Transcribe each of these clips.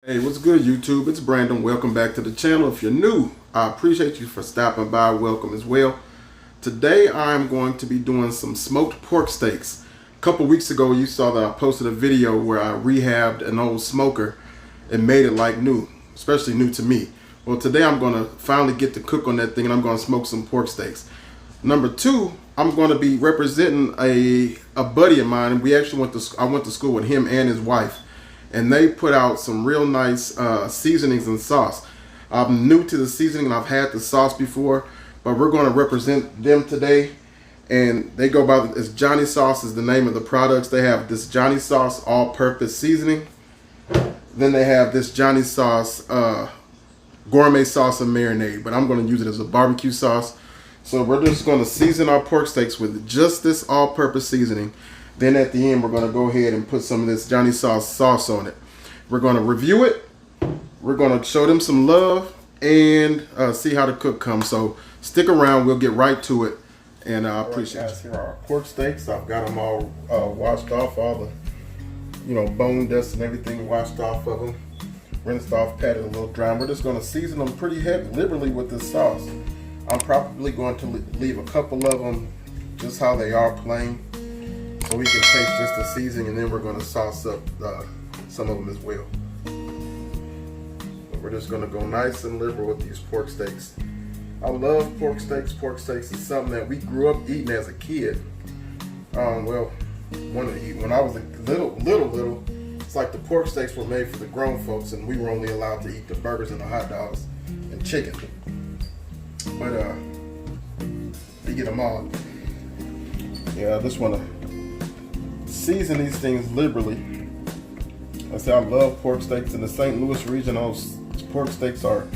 Hey, what's good, YouTube? It's Brandon. Welcome back to the channel. If you're new, I appreciate you for stopping by. Welcome as well. Today, I'm going to be doing some smoked pork steaks. A couple weeks ago, you saw that I posted a video where I rehabbed an old smoker and made it like new, especially new to me. Well, today I'm going to finally get to cook on that thing, and I'm going to smoke some pork steaks. Number two, I'm going to be representing a buddy of mine. And we actually I went to school with him and his wife. And they put out some real nice seasonings and sauce. I'm new to the seasoning and I've had the sauce before, but we're going to represent them today. And they go by, it's Johnny Sauce is the name of the products. They have this Johnny Sauce all-purpose seasoning. Then they have this Johnny Sauce gourmet sauce and marinade, but I'm going to use it as a barbecue sauce. So we're just going to season our pork steaks with just this all-purpose seasoning. Then at the end, we're going to go ahead and put some of this Johnny sauce on it. We're going to review it. We're going to show them some love and see how the cook comes. So stick around. We'll get right to it. And I appreciate it. Here are our pork steaks. I've got them all washed off, all the bone dust and everything washed off of them. Rinsed off, patted a little dry. And we're just going to season them pretty liberally with this sauce. I'm probably going to leave a couple of them just how they are, plain. So we can taste just the seasoning, and then we're going to sauce up some of them as well. But we're just going to go nice and liberal with these pork steaks. I love pork steaks. Pork steaks is something that we grew up eating as a kid. Well, when I was a little, it's like the pork steaks were made for the grown folks, and we were only allowed to eat the burgers and the hot dogs and chicken. But we get them all. Yeah, I just want to season these things liberally. I say I love pork steaks. In the St. Louis region, those pork steaks are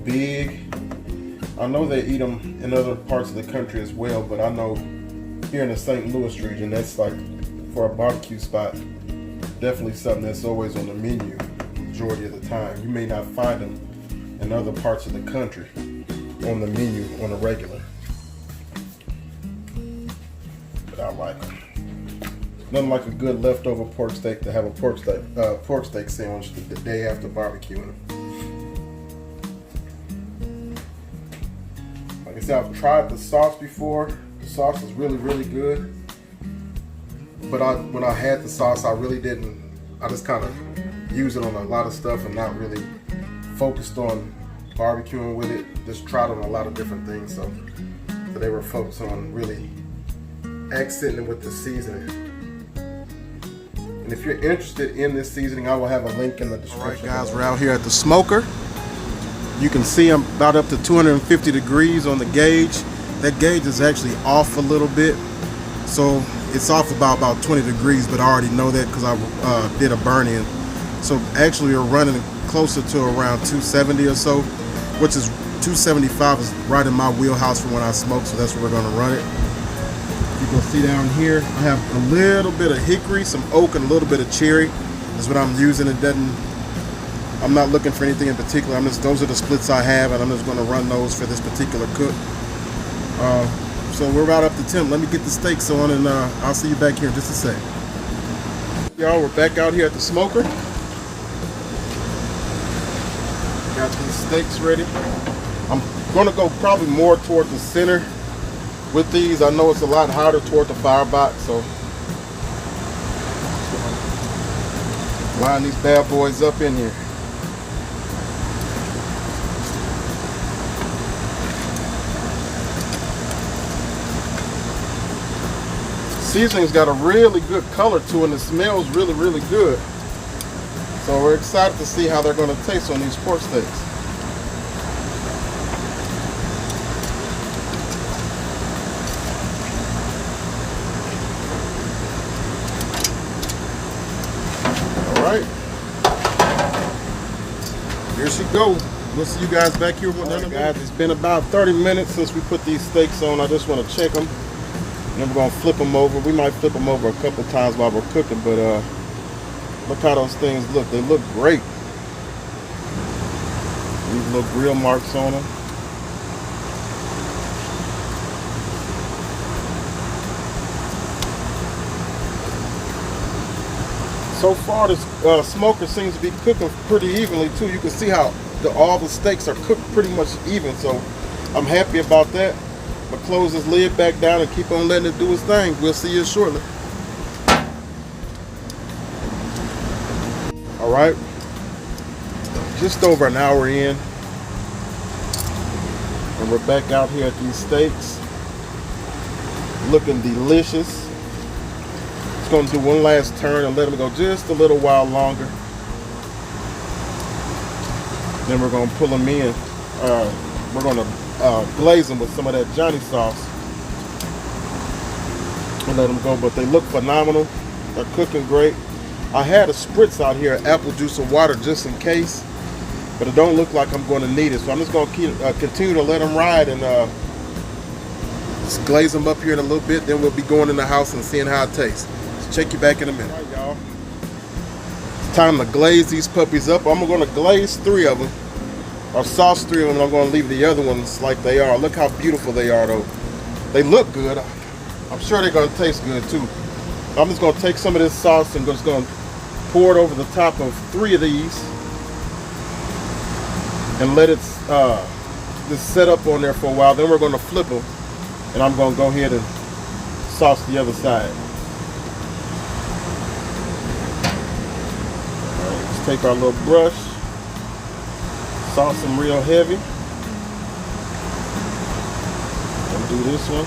big. I know they eat them in other parts of the country as well, but I know here in the St. Louis region, that's like for a barbecue spot, definitely something that's always on the menu majority of the time. You may not find them in other parts of the country on the menu on a regular, but I like them. Nothing like a good leftover pork steak to have a pork steak sandwich the day after barbecuing. Like I said, I've tried the sauce before. The sauce is really good. But when I had the sauce, I really didn't. I just kind of used it on a lot of stuff and not really focused on barbecuing with it. Just tried on a lot of different things. So they were focused on really accenting it with the seasoning. And if you're interested in this seasoning, I will have a link in the description. Alright guys, we're out here at the smoker. You can see I'm about up to 250 degrees on the gauge. That gauge is actually off a little bit. So it's off about 20 degrees, but I already know that because I did a burn-in. So actually we're running closer to around 270 or so, which is 275 is right in my wheelhouse for when I smoke, so that's where we're going to run it. You can see down here, I have a little bit of hickory, some oak, and a little bit of cherry. That's what I'm using. I'm not looking for anything in particular. Those are the splits I have, and I'm just going to run those for this particular cook. So we're right up to temp. Let me get the steaks on, and I'll see you back here in just a sec. Y'all, we're back out here at the smoker. Got these steaks ready. I'm going to go probably more toward the center with these. I know it's a lot hotter toward the firebox, so line these bad boys up in here. Seasoning's got a really good color to it, and it smells really good. So we're excited to see how they're going to taste on these pork steaks. Here she goes. We'll see you guys back here with another guys. It's been about 30 minutes since we put these steaks on. I just want to check them. And then we're going to flip them over. We might flip them over a couple times while we're cooking, but look how those things look. They look great. These little grill marks on them. So far, this smoker seems to be cooking pretty evenly too. You can see how all the steaks are cooked pretty much even. So I'm happy about that. But close this lid back down and keep on letting it do its thing. We'll see you shortly. All right, just over an hour in, and we're back out here at these steaks, looking delicious. Just gonna do one last turn and let them go just a little while longer. Then we're gonna pull them in. We're gonna glaze them with some of that Johnny sauce and let them go. But they look phenomenal. They're cooking great. I had a spritz out here, apple juice and water, just in case, but it don't look like I'm going to need it. So I'm just going to continue to let them ride and just glaze them up here in a little bit. Then we'll be going in the house and seeing how it tastes. So check you back in a minute. All right, y'all. It's time to glaze these puppies up. I'm going to glaze 3 of them, or sauce 3 of them, and I'm going to leave the other ones like they are. Look how beautiful they are, though. They look good. I'm sure they're going to taste good, too. I'm just going to take some of this sauce and just going to pour it over the top of 3 of these and let it just set up on there for a while. Then we're going to flip them, and I'm going to go ahead and sauce the other side. All right, let's take our little brush, sauce them real heavy, and do this one.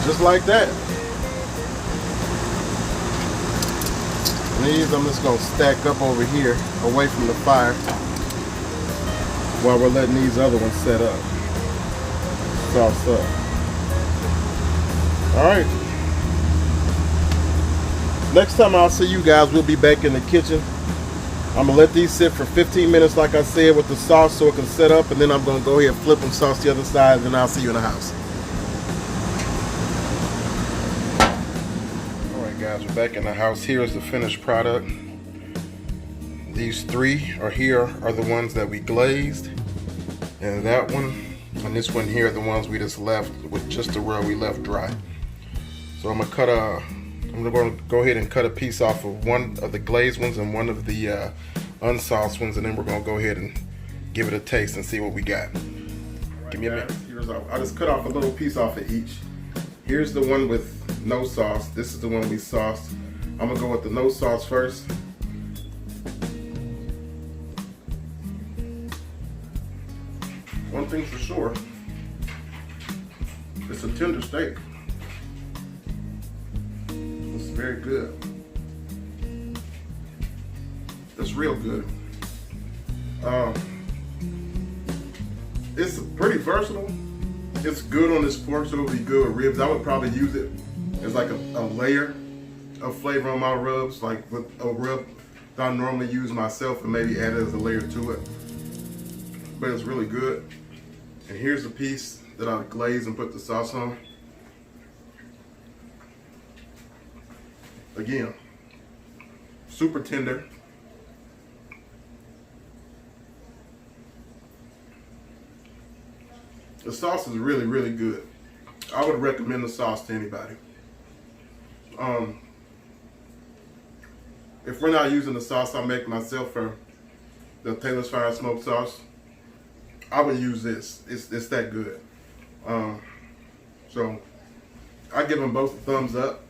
Just like that. And these I'm just going to stack up over here away from the fire while we're letting these other ones set up. Sauce up. Alright. Next time I'll see you guys, we'll be back in the kitchen. I'm going to let these sit for 15 minutes like I said with the sauce so it can set up, and then I'm going to go ahead and flip them, sauce the other side, and then I'll see you in the house. Guys, we're back in the house. Here is the finished product. These 3 are the ones that we glazed, and that one and this one here are the ones we just left with just the where we left dry. So I'm gonna go ahead and cut a piece off of one of the glazed ones and one of the unsauced ones, and then we're gonna go ahead and give it a taste and see what we got. Right, give me a minute. I just cut off a little piece off of each. Here's the one with no sauce. This is the one we sauced. I'm gonna go with the no sauce first. One thing for sure, it's a tender steak. It's very good. It's real good. It's pretty versatile. It's good on this pork, so it'll be good with ribs. I would probably use it as like a layer of flavor on my rubs, like with a rub that I normally use myself, and maybe add it as a layer to it. But it's really good. And here's the piece that I glazed and put the sauce on. Again, super tender. The sauce is really, really good. I would recommend the sauce to anybody. If we're not using the sauce I make myself for the Taylor's Fire smoked sauce, I would use this. It's that good. So I give them both a thumbs up.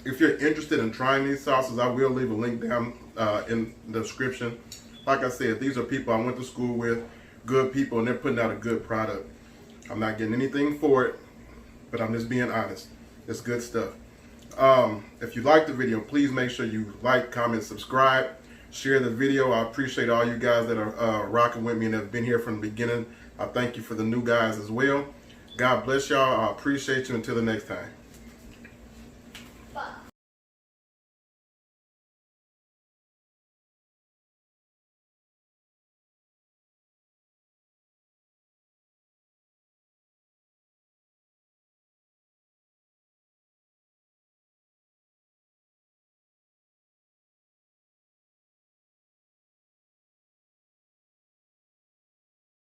If you're interested in trying these sauces, I will leave a link down in the description. Like I said, these are people I went to school with, good people, and they're putting out a good product. I'm not getting anything for it, but I'm just being honest. It's good stuff. If you like the video, please make sure you like, comment, subscribe, share the video. I appreciate all you guys that are rocking with me and have been here from the beginning. I thank you for the new guys as well. God bless y'all. I appreciate you. Until the next time.